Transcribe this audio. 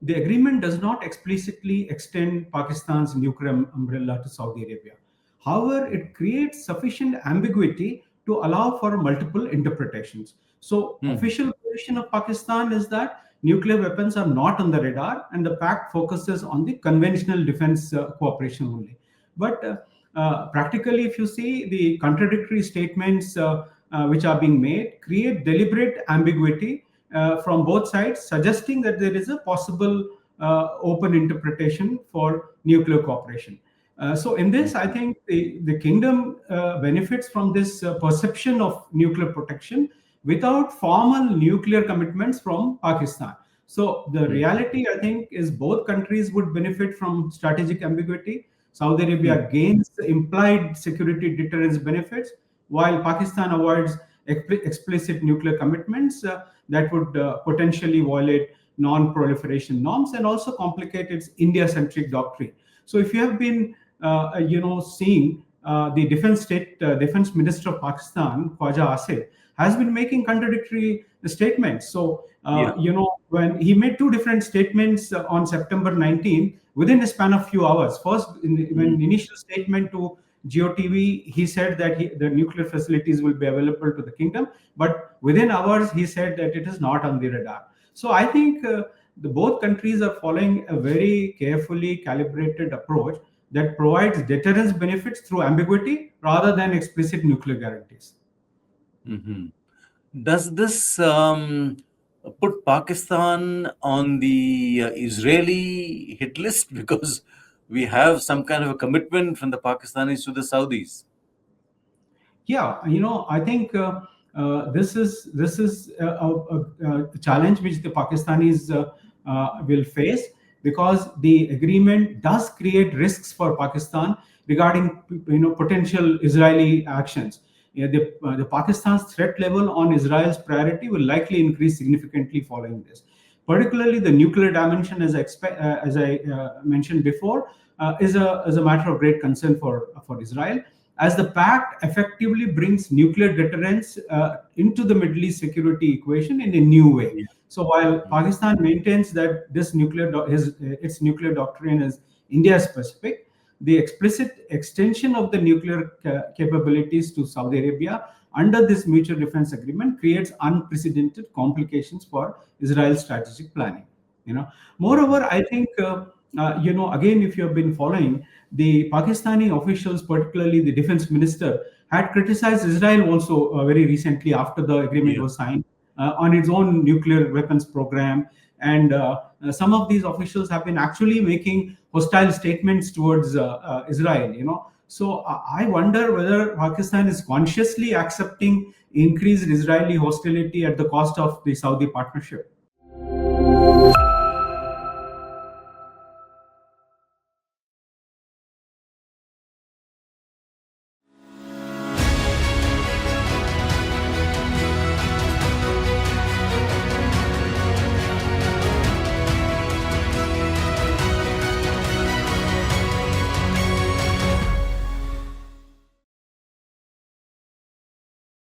the agreement does not explicitly extend Pakistan's nuclear umbrella to Saudi Arabia. However, it creates sufficient ambiguity to allow for multiple interpretations. So, official position of Pakistan is that nuclear weapons are not on the radar, and the pact focuses on the conventional defense cooperation only. But practically, if you see, the contradictory statements which are being made create deliberate ambiguity from both sides, suggesting that there is a possible open interpretation for nuclear cooperation. So in this, I think the kingdom benefits from this perception of nuclear protection without formal nuclear commitments from Pakistan. So the reality, I think, is both countries would benefit from strategic ambiguity. Saudi Arabia gains implied security deterrence benefits, while Pakistan avoids explicit nuclear commitments that would potentially violate non-proliferation norms and also complicate its India-centric doctrine. So if you have been seeing the defense minister of Pakistan, Khwaja Asif, has been making contradictory statements. So, when he made two different statements on September 19 within a span of few hours. First, when initial statement to GOTV, he said that the nuclear facilities will be available to the kingdom, but within hours he said that it is not on the radar. So I think both countries are following a very carefully calibrated approach that provides deterrence benefits through ambiguity rather than explicit nuclear guarantees. Does this put Pakistan on the Israeli hit list, because we have some kind of a commitment from the Pakistanis to the Saudis? Yeah, I think this is a challenge which the Pakistanis will face, because the agreement does create risks for Pakistan regarding potential Israeli actions. The Pakistan's threat level on Israel's priority will likely increase significantly following this. Particularly, the nuclear dimension, as I mentioned before, is a matter of great concern for Israel, as the pact effectively brings nuclear deterrence into the Middle East security equation in a new way. So while Pakistan maintains that its nuclear doctrine is India specific, the explicit extension of the nuclear capabilities to Saudi Arabia under this mutual defense agreement creates unprecedented complications for Israel's strategic planning. Moreover, I think again, if you have been following, the Pakistani officials, particularly the defense minister, had criticized Israel also very recently after the agreement was signed on its own nuclear weapons program. And some of these officials have been actually making hostile statements towards Israel. So I wonder whether Pakistan is consciously accepting increased Israeli hostility at the cost of the Saudi partnership.